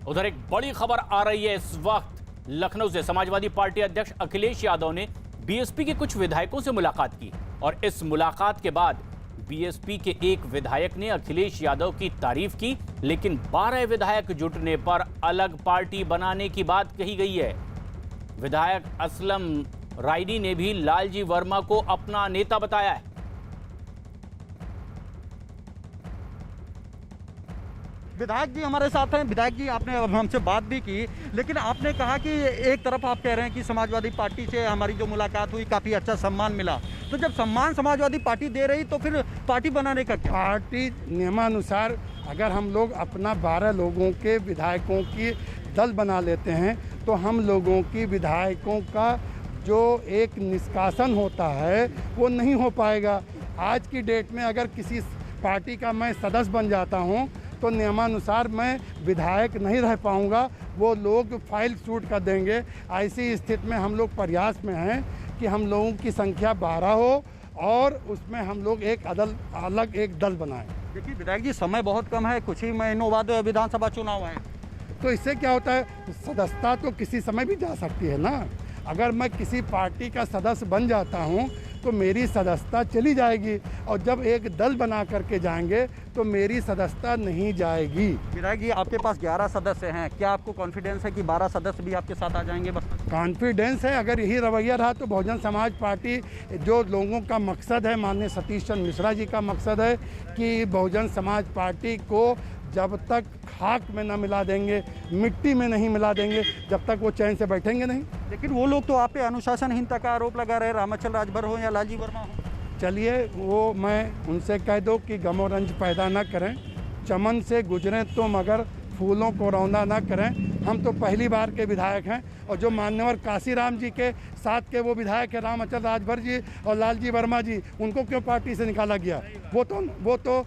उधर एक बड़ी खबर आ रही है इस वक्त लखनऊ से। समाजवादी पार्टी अध्यक्ष अखिलेश यादव ने बीएसपी के कुछ विधायकों से मुलाकात की और इस मुलाकात के बाद बीएसपी के एक विधायक ने अखिलेश यादव की तारीफ की, लेकिन 12 विधायक जुटने पर अलग पार्टी बनाने की बात कही गई है। विधायक असलम रायनी ने भी लालजी वर्मा को अपना नेता बताया है। विधायक जी हमारे साथ हैं। विधायक जी, आपने हमसे बात भी की, लेकिन आपने कहा कि एक तरफ आप कह रहे हैं कि समाजवादी पार्टी से हमारी जो मुलाकात हुई काफ़ी अच्छा सम्मान मिला, तो जब सम्मान समाजवादी पार्टी दे रही तो फिर पार्टी बनाने का क्या? पार्टी नियमानुसार अगर हम लोग अपना 12 लोगों के विधायकों की दल बना लेते हैं तो हम लोगों की विधायकों का जो एक निष्कासन होता है वो नहीं हो पाएगा। आज की डेट में अगर किसी पार्टी का मैं सदस्य बन जाता हूँ तो नियमानुसार मैं विधायक नहीं रह पाऊंगा, वो लोग फाइल शूट कर देंगे। ऐसी स्थिति में हम लोग प्रयास में हैं कि हम लोगों की संख्या 12 हो और उसमें हम लोग एक अलग एक दल बनाएं। देखिए विधायक जी, समय बहुत कम है, कुछ ही महीनों बाद विधानसभा चुनाव है, तो इससे क्या होता है, सदस्यता तो किसी समय भी जा सकती है ना। अगर मैं किसी पार्टी का सदस्य बन जाता हूँ तो मेरी सदस्यता चली जाएगी और जब एक दल बना करके जाएंगे तो मेरी सदस्यता नहीं जाएगी। विधायक जी, आपके पास 11 सदस्य हैं, क्या आपको कॉन्फिडेंस है कि 12 सदस्य भी आपके साथ आ जाएंगे? बस कॉन्फिडेंस है। अगर यही रवैया रहा तो बहुजन समाज पार्टी, जो लोगों का मकसद है, माननीय सतीश चंद्र मिश्रा जी का मकसद है कि बहुजन समाज पार्टी को जब तक खाक में न मिला देंगे, मिट्टी में नहीं मिला देंगे, जब तक वो चैन से बैठेंगे नहीं। लेकिन वो लोग तो आप पे अनुशासनहीनता का आरोप लगा रहे, रामाचल राजभर हो या लालजी वर्मा हो। चलिए वो मैं उनसे कह दो कि गम और रंज पैदा न करें, चमन से गुजरें तो मगर फूलों को रौंदा न करें। हम तो पहली बार के विधायक हैं और जो मान्यवर काशीराम जी के साथ के वो विधायक है रामाचल राजभर जी और लालजी वर्मा जी, उनको क्यों पार्टी से निकाला गया? वो तो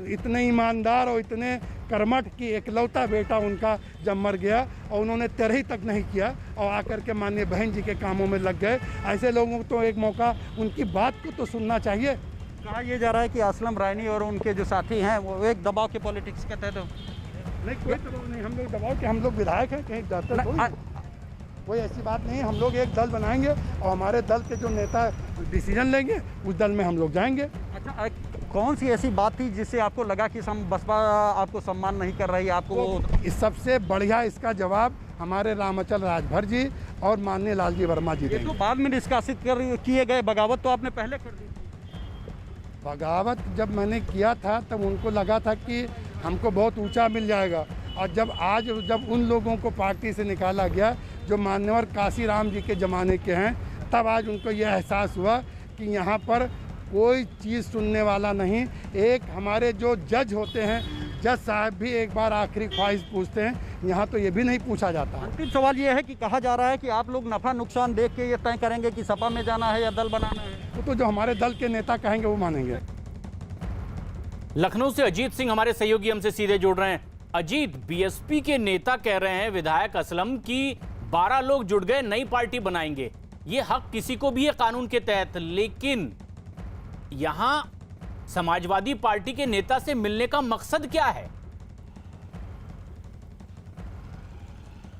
इतने ईमानदार और इतने कर्मठ की एकलौता बेटा उनका जब मर गया और उन्होंने 13 तक नहीं किया और आकर के माननीय बहन जी के कामों में लग गए। ऐसे लोगों को तो एक मौका उनकी बात को तो सुनना चाहिए। कहा यह जा रहा है कि असलम रायनी और उनके जो साथी हैं वो एक दबाव के पॉलिटिक्स के तहत नहीं, कोई दबाव नहीं, हम लोग दबाव के, हम लोग विधायक हैं, कहीं जाते कोई ऐसी बात नहीं। हम लोग एक दल बनाएंगे और हमारे दल के जो नेता डिसीजन लेंगे उस दल में हम लोग जाएंगे। अच्छा, कौन सी ऐसी बात थी जिससे आपको लगा कि बसपा आपको सम्मान नहीं कर रही? आपको इस सबसे बढ़िया इसका जवाब हमारे रामाचल राजभर जी और माननीय लालजी वर्मा जी देंगे। तो बाद में निष्कासित किए गए, बगावत तो आपने पहले कर दी। बगावत जब मैंने किया था तब उनको लगा था कि हमको बहुत ऊंचा मिल जाएगा, और जब उन लोगों को पार्टी से निकाला गया जो मान्यवर काशीराम जी के ज़माने के हैं, तब आज उनको यह एहसास हुआ कि यहाँ पर कोई चीज़ सुनने वाला नहीं। एक हमारे जो जज होते हैं, जज साहब भी एक बार आखिरी ख्वाहिश पूछते हैं, यहाँ तो ये भी नहीं पूछा जाता। अंतिम सवाल ये है कि कहा जा रहा है कि आप लोग नफ़ा नुकसान देख के ये तय करेंगे कि सपा में जाना है या दल बनाना है। तो जो हमारे दल के नेता कहेंगे वो मानेंगे। लखनऊ से अजीत सिंह हमारे सहयोगी हमसे सीधे जुड़ रहे हैं। अजीत, बीएसपी के नेता कह रहे हैं विधायक असलम की 12 लोग जुड़ गए, नई पार्टी बनाएंगे। ये हक किसी को भी है कानून के तहत, लेकिन यहां समाजवादी पार्टी के नेता से मिलने का मकसद क्या है?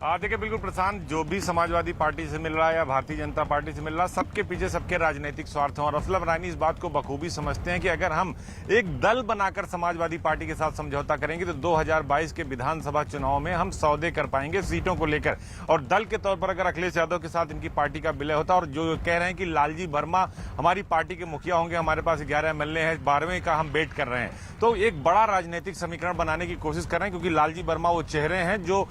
देखिए बिल्कुल प्रशांत, जो भी समाजवादी पार्टी से मिल रहा है या भारतीय जनता पार्टी से मिल रहा है, सबके पीछे सबके राजनीतिक स्वार्थ हैं। और असलम रायनी इस बात को बखूबी समझते हैं कि अगर हम एक दल बनाकर समाजवादी पार्टी के साथ समझौता करेंगे तो 2022 के विधानसभा चुनाव में हम सौदे कर पाएंगे सीटों को लेकर। और दल के तौर पर अगर अखिलेश यादव के साथ इनकी पार्टी का विलय होता, और जो कह रहे हैं कि लालजी वर्मा हमारी पार्टी के मुखिया होंगे, हमारे पास 11 MLA हैं, 12वें का हम वेट कर रहे हैं, तो एक बड़ा राजनीतिक समीकरण बनाने की कोशिश कर रहे हैं। क्योंकि लालजी वर्मा वो चेहरे हैं जो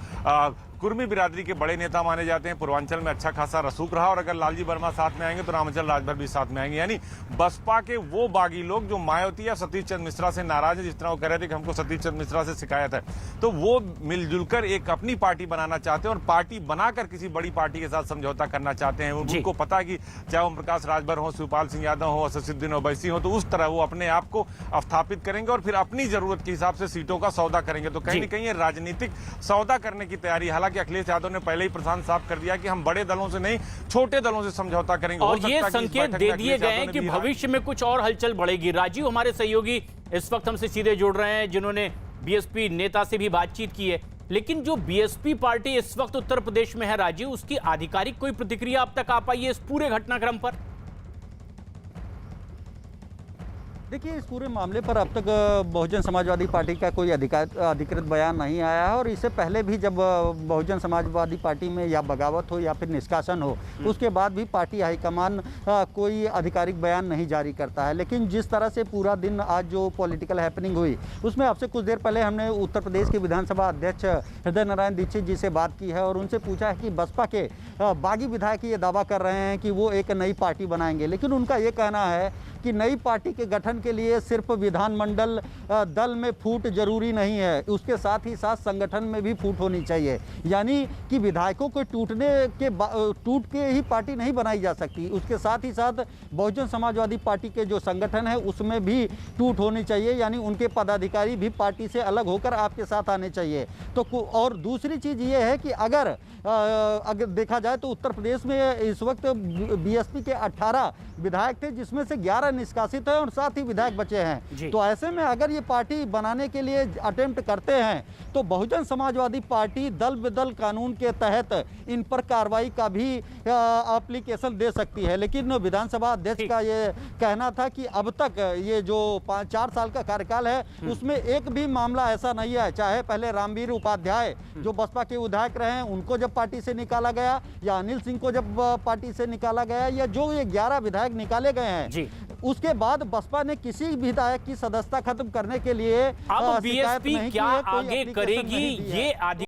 कुर्मी बिरादरी के बड़े नेता माने जाते हैं, पूर्वांचल में अच्छा खासा रसूख रहा, और अगर लालजी वर्मा साथ में आएंगे तो रामाचल राजभर भी साथ में आएंगे। यानी बसपा के वो बागी लोग जो मायावती या सतीश चंद्र मिश्रा से नाराज है, जिस तरह वो कह रहे थे कि हमको सतीश चंद्र मिश्रा से शिकायत है, तो वो मिलजुल कर एक अपनी पार्टी बनाना चाहते हैं और पार्टी बनाकर किसी बड़ी पार्टी के साथ समझौता करना चाहते हैं। उनको पता है कि चाहे ओम प्रकाश राजभर हो, शिवपाल सिंह यादव हो, असदुद्दीन ओवैसी हो, तो उस तरह वो अपने आप को स्थापित करेंगे और फिर अपनी जरूरत के हिसाब से सीटों का सौदा करेंगे। तो कहीं न कहीं राजनीतिक सौदा करने की तैयारी, हालांकि अखिलेश यादव ने पहले ही प्रशांत साफ कर दिया कि हम बड़े दलों से नहीं, छोटे दलों से समझौता करेंगे। और ये संकेत दे दिए गए हैं कि भविष्य में कुछ और हलचल बढ़ेगी। राजीव हमारे सहयोगी इस वक्त हमसे सीधे जुड़ रहे हैं, जिन्होंने बीएसपी नेता से भी बातचीत की है। लेकिन जो बीएसपी पार्टी इस वक्त उत्तर प्रदेश में है राजीव, उसकी आधिकारिक कोई प्रतिक्रिया अब तक आ पाई है इस पूरे घटनाक्रम पर? देखिए, इस पूरे मामले पर अब तक बहुजन समाजवादी पार्टी का कोई अधिकृत बयान नहीं आया है। और इससे पहले भी जब बहुजन समाजवादी पार्टी में या बगावत हो या फिर निष्कासन हो, उसके बाद भी पार्टी हाईकमान कोई आधिकारिक बयान नहीं जारी करता है। लेकिन जिस तरह से पूरा दिन आज जो पॉलिटिकल हैपनिंग हुई, उसमें आपसे कुछ देर पहले हमने उत्तर प्रदेश के विधानसभा अध्यक्ष हृदय नारायण दीक्षित जी से बात की है और उनसे पूछा है कि बसपा के बागी विधायक ये दावा कर रहे हैं कि वो एक नई पार्टी बनाएंगे, लेकिन उनका ये कहना है कि नई पार्टी के गठन के लिए सिर्फ विधानमंडल दल में फूट जरूरी नहीं है, उसके साथ ही साथ संगठन में भी फूट होनी चाहिए। यानी कि विधायकों को टूट के ही पार्टी नहीं बनाई जा सकती, उसके साथ ही साथ बहुजन समाजवादी पार्टी के जो संगठन है उसमें भी टूट होनी चाहिए, यानी उनके पदाधिकारी भी पार्टी से अलग होकर आपके साथ आने चाहिए। तो और दूसरी चीज़ ये है कि अगर देखा जाए तो उत्तर प्रदेश में इस वक्त बीएसपी के 18 विधायक थे, जिसमें से 11 निष्कासित हैं और 7 ही विधायक बचे हैं। तो ऐसे में अगर ये पार्टी बनाने के लिए अटेम्प्ट करते हैं तो बहुजन समाजवादी पार्टी दल बदल कानून के तहत इन पर कार्रवाई का भी एप्लीकेशन दे सकती है। लेकिन विधानसभा अध्यक्ष का ये कहना था कि अब तक ये जो 4 साल का कार्यकाल है उसमें एक भी मामला ऐसा नहीं है, चाहे पहले रामवीर उपाध्याय जो बसपा के विधायक रहे हैं उनको जब पार्टी से निकाला गया, या अनिल सिंह को जब पार्टी से निकाला गया, या जो ये 11 विधायक निकाले गए हैं, उसके बाद बसपा ने किसी विधायक की सदस्यता खत्म करने के लिए अब बीएसपी क्या आगे करेगी, ये